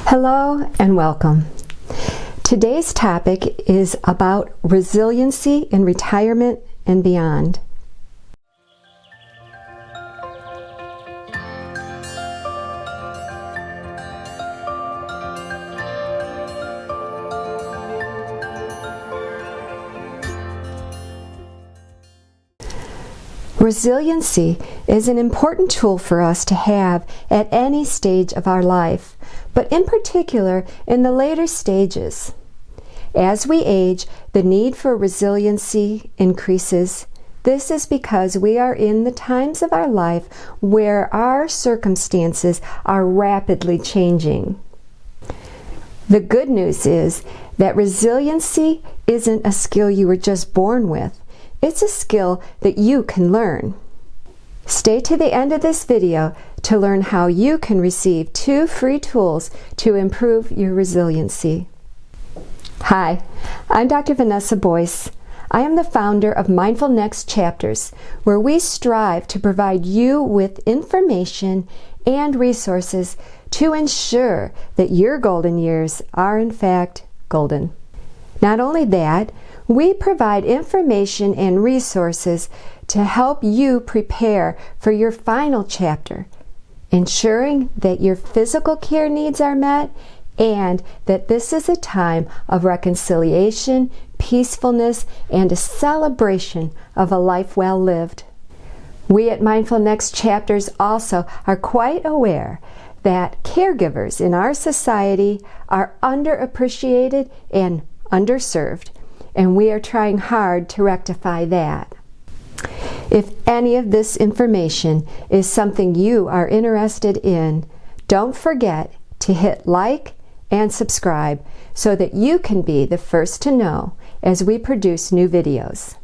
Hello and welcome. Today's topic is about resiliency in retirement and beyond. Resiliency is an important tool for us to have at any stage of our life, but in particular in the later stages. As we age, the need for resiliency increases. This is because we are in the times of our life where our circumstances are rapidly changing. The good news is that resiliency isn't a skill you were just born with. It's a skill that you can learn. Stay to the end of this video to learn how you can receive 2 free tools to improve your resiliency. Hi, I'm Dr. Vanessa Boyce. I am the founder of Mindful Next Chapters, where we strive to provide you with information and resources to ensure that your golden years are in fact golden. Not only that, we provide information and resources to help you prepare for your final chapter, ensuring that your physical care needs are met and that this is a time of reconciliation, peacefulness, and a celebration of a life well lived. We at Mindful Next Chapters also are quite aware that caregivers in our society are underappreciated and underserved, and we are trying hard to rectify that. If any of this information is something you are interested in, don't forget to hit like and subscribe so that you can be the first to know as we produce new videos.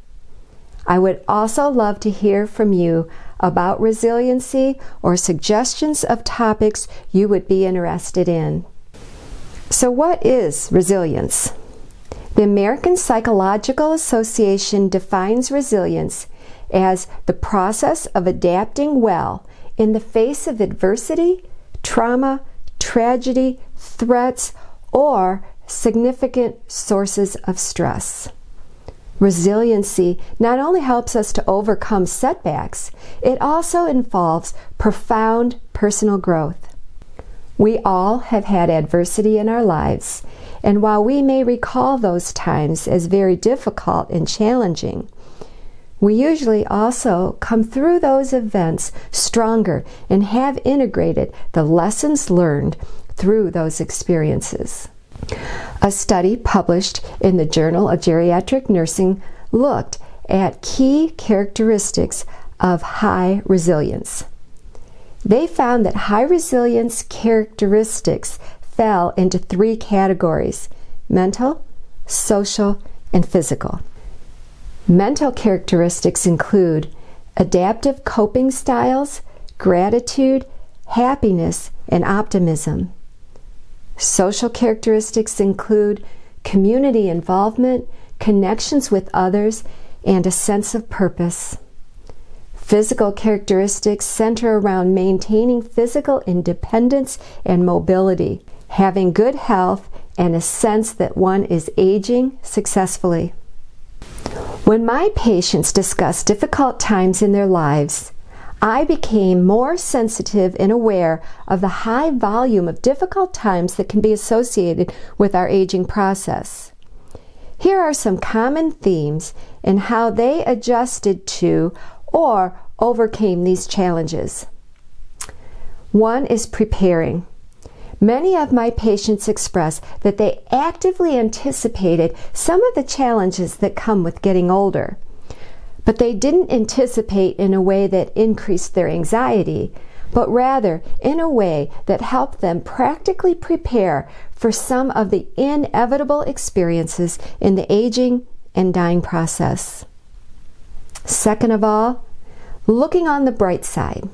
I would also love to hear from you about resiliency or suggestions of topics you would be interested in. So what is resilience? The American Psychological Association defines resilience as the process of adapting well in the face of adversity, trauma, tragedy, threats, or significant sources of stress. Resiliency not only helps us to overcome setbacks, it also involves profound personal growth. We all have had adversity in our lives, and while we may recall those times as very difficult and challenging, we usually also come through those events stronger and have integrated the lessons learned through those experiences. A study published in the Journal of Geriatric Nursing looked at key characteristics of high resilience. They found that high resilience characteristics fell into 3 categories: mental, social, and physical. Mental characteristics include adaptive coping styles, gratitude, happiness, and optimism. Social characteristics include community involvement, connections with others, and a sense of purpose. Physical characteristics center around maintaining physical independence and mobility, having good health, and a sense that one is aging successfully. When my patients discuss difficult times in their lives, I became more sensitive and aware of the high volume of difficult times that can be associated with our aging process. Here are some common themes and how they adjusted to or overcame these challenges. 1 is preparing. Many of my patients express that they actively anticipated some of the challenges that come with getting older, but they didn't anticipate in a way that increased their anxiety, but rather in a way that helped them practically prepare for some of the inevitable experiences in the aging and dying process. Second of all, looking on the bright side.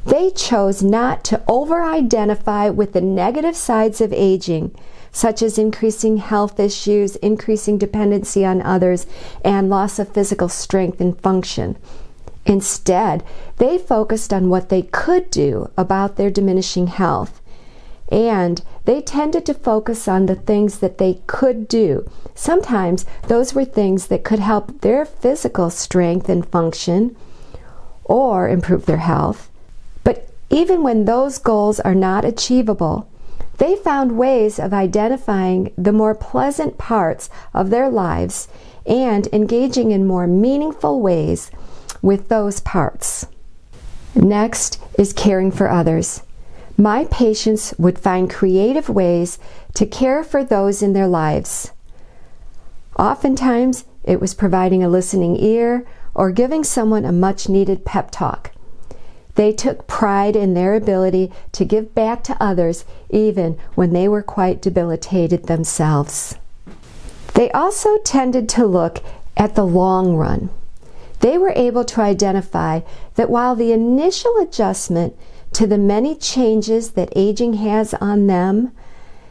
They chose not to over-identify with the negative sides of aging, such as increasing health issues, increasing dependency on others, and loss of physical strength and function. Instead, they focused on what they could do about their diminishing health, and they tended to focus on the things that they could do. Sometimes those were things that could help their physical strength and function or improve their health. But even when those goals are not achievable, they found ways of identifying the more pleasant parts of their lives and engaging in more meaningful ways with those parts. Next is caring for others. My patients would find creative ways to care for those in their lives. Oftentimes, it was providing a listening ear or giving someone a much-needed pep talk. They took pride in their ability to give back to others even when they were quite debilitated themselves. They also tended to look at the long run. They were able to identify that while the initial adjustment to the many changes that aging has on them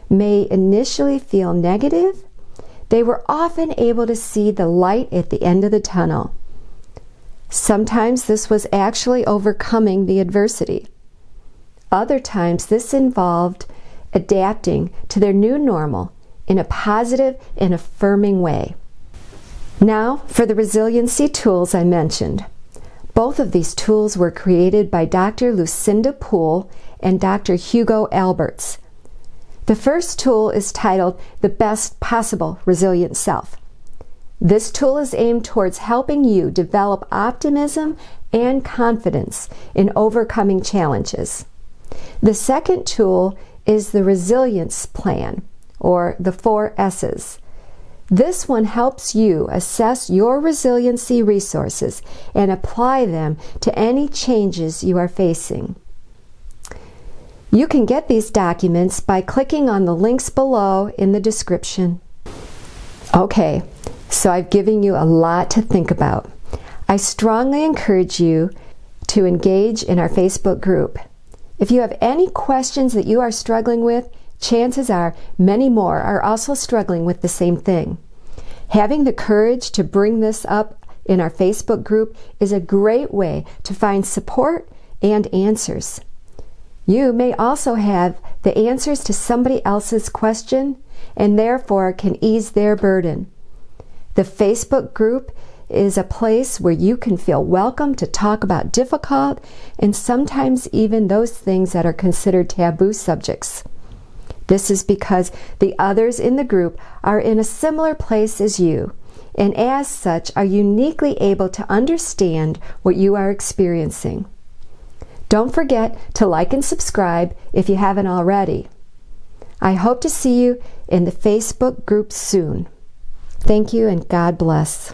may initially feel negative, they were often able to see the light at the end of the tunnel. Sometimes this was actually overcoming the adversity. Other times this involved adapting to their new normal in a positive and affirming way. Now for the resiliency tools I mentioned. Both of these tools were created by Dr. Lucinda Poole and Dr. Hugo Alberts. The first tool is titled The Best Possible Resilient Self. This tool is aimed towards helping you develop optimism and confidence in overcoming challenges. The second tool is the Resilience Plan, or the 4 S's. This one helps you assess your resiliency resources and apply them to any changes you are facing. You can get these documents by clicking on the links below in the description. Okay, so I've given you a lot to think about. I strongly encourage you to engage in our Facebook group. If you have any questions that you are struggling with, chances are many more are also struggling with the same thing. Having the courage to bring this up in our Facebook group is a great way to find support and answers. You may also have the answers to somebody else's question and therefore can ease their burden. The Facebook group is a place where you can feel welcome to talk about difficult and sometimes even those things that are considered taboo subjects. This is because the others in the group are in a similar place as you, and as such are uniquely able to understand what you are experiencing. Don't forget to like and subscribe if you haven't already. I hope to see you in the Facebook group soon. Thank you and God bless.